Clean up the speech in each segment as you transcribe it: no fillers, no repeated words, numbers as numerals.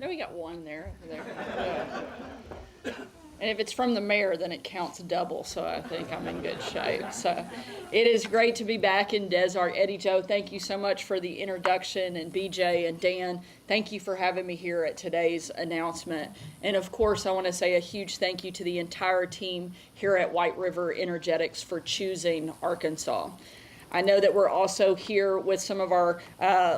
Oh, we got one there. Yeah. And if it's from the mayor, then it counts double, so I think I'm in good shape. So it is great to be back in Des Arc. Eddie Joe, thank you so much for the introduction, and BJ and Dan, thank you for having me here at today's announcement. And of course, I want to say a huge thank you to the entire team here at White River Energetics for choosing Arkansas. I know that we're also here with some of our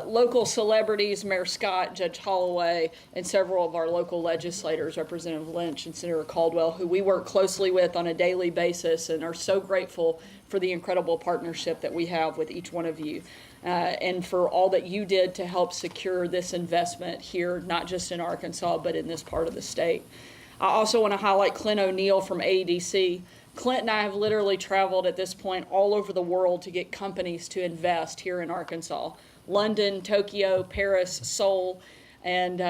local celebrities, Mayor Scott, Judge Holloway, and several of our local legislators, Representative Lynch and Senator Caldwell, who we work closely with on a daily basis and are so grateful for the incredible partnership that we have with each one of you. And for all that you did to help secure this investment here, not just in Arkansas, but in this part of the state. I also want to highlight Clint O'Neill from AEDC. Clint and I have literally traveled at this point all over the world to get companies to invest here in Arkansas. London, Tokyo, Paris, Seoul. And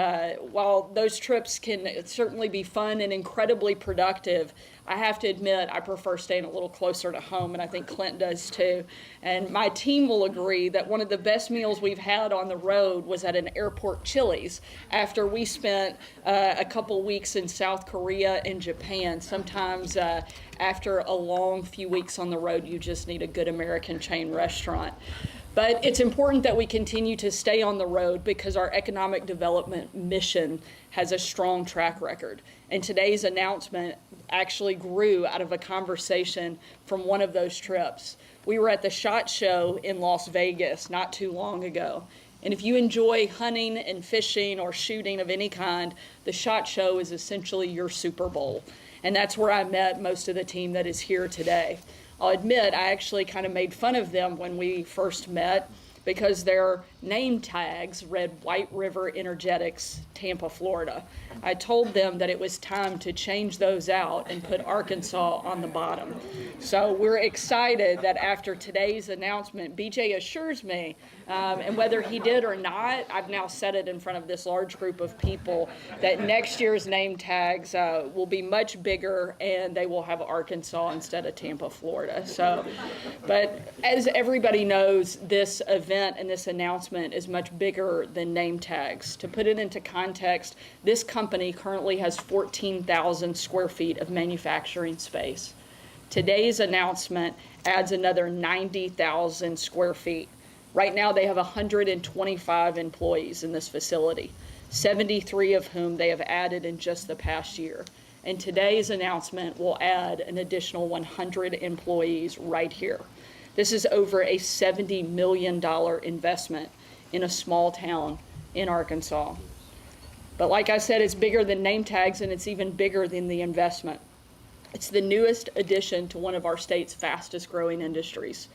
while those trips can certainly be fun and incredibly productive, I have to admit I prefer staying a little closer to home, and I think Clint does too. And my team will agree that one of the best meals we've had on the road was at an airport Chili's after we spent a couple weeks in South Korea and Japan. Sometimes after a long few weeks on the road, you just need a good American chain restaurant. But it's important that we continue to stay on the road because our economic development mission has a strong track record. And today's announcement actually grew out of a conversation from one of those trips. We were at the SHOT Show in Las Vegas not too long ago. And if you enjoy hunting and fishing or shooting of any kind, the SHOT Show is essentially your Super Bowl. And that's where I met most of the team that is here today. I'll admit I actually kind of made fun of them when we first met because their name tags read White River Energetics, Tampa, Florida. I told them that it was time to change those out and put Arkansas on the bottom. So we're excited that after today's announcement, BJ assures me, and whether he did or not, I've now said it in front of this large group of people, that next year's name tags will be much bigger and they will have Arkansas instead of Tampa, Florida. So, but as everybody knows, this event and this announcement is much bigger than name tags. To put it into context, this company currently has 14,000 square feet of manufacturing space. Today's announcement adds another 90,000 square feet. Right now they have 125 employees in this facility, 73 of whom they have added in just the past year. And today's announcement will add an additional 100 employees right here. This is over a $70 million investment in a small town in Arkansas. But like I said, it's bigger than name tags and it's even bigger than the investment. It's the newest addition to one of our state's fastest growing industries.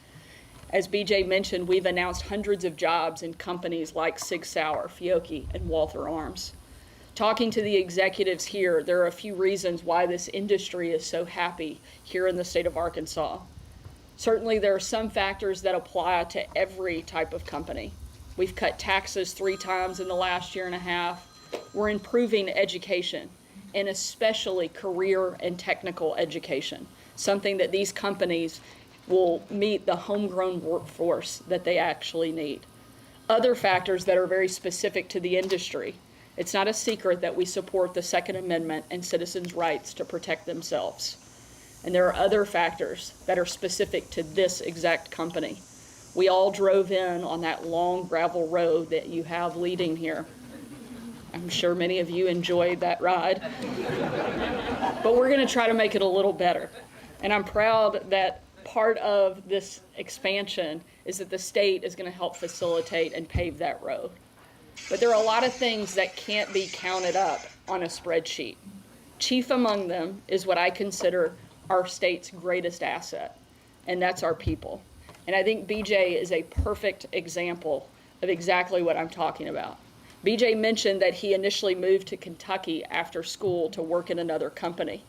As BJ mentioned, we've announced hundreds of jobs in companies like Sig Sauer, Fiocchi, and Walther Arms. Talking to the executives here, there are a few reasons why this industry is so happy here in the state of Arkansas. Certainly, there are some factors that apply to every type of company. We've cut taxes 3 times in the last year and a half. We're improving education, and especially career and technical education, something that these companies will meet the homegrown workforce that they actually need. Other factors that are very specific to the industry. It's not a secret that we support the Second Amendment and citizens' rights to protect themselves. And there are other factors that are specific to this exact company. We all drove in on that long gravel road that you have leading here. I'm sure many of you enjoyed that ride. But we're going to try to make it a little better. And I'm proud that part of this expansion is that the state is going to help facilitate and pave that road. But there are a lot of things that can't be counted up on a spreadsheet. Chief among them is what I consider our state's greatest asset, and that's our people. And I think BJ is a perfect example of exactly what I'm talking about. BJ mentioned that he initially moved to Kentucky after school to work in another company,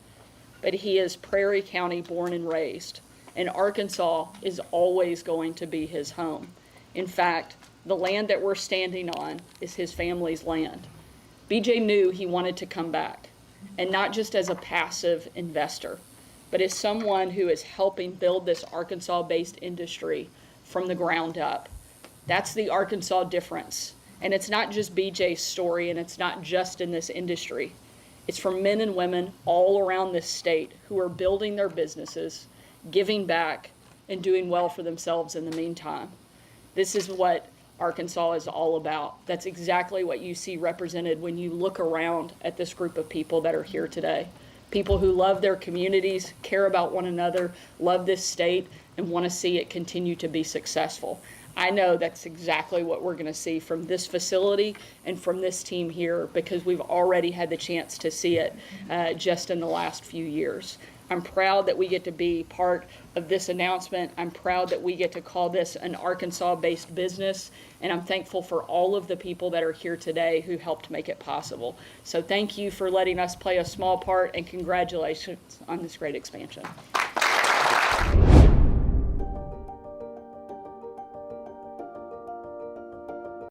but he is Prairie County born and raised, and Arkansas is always going to be his home. In fact, the land that we're standing on is his family's land. BJ knew he wanted to come back, and not just as a passive investor, but as someone who is helping build this Arkansas-based industry from the ground up. That's the Arkansas difference. And it's not just BJ's story, and it's not just in this industry. It's from men and women all around this state who are building their businesses, giving back, and doing well for themselves in the meantime. This is what Arkansas is all about. That's exactly what you see represented when you look around at this group of people that are here today. People who love their communities, care about one another, love this state, and want to see it continue to be successful. I know that's exactly what we're going to see from this facility and from this team here, because we've already had the chance to see it just in the last few years. I'm proud that we get to be part of this announcement. I'm proud that we get to call this an Arkansas-based business, and I'm thankful for all of the people that are here today who helped make it possible. So thank you for letting us play a small part, and congratulations on this great expansion.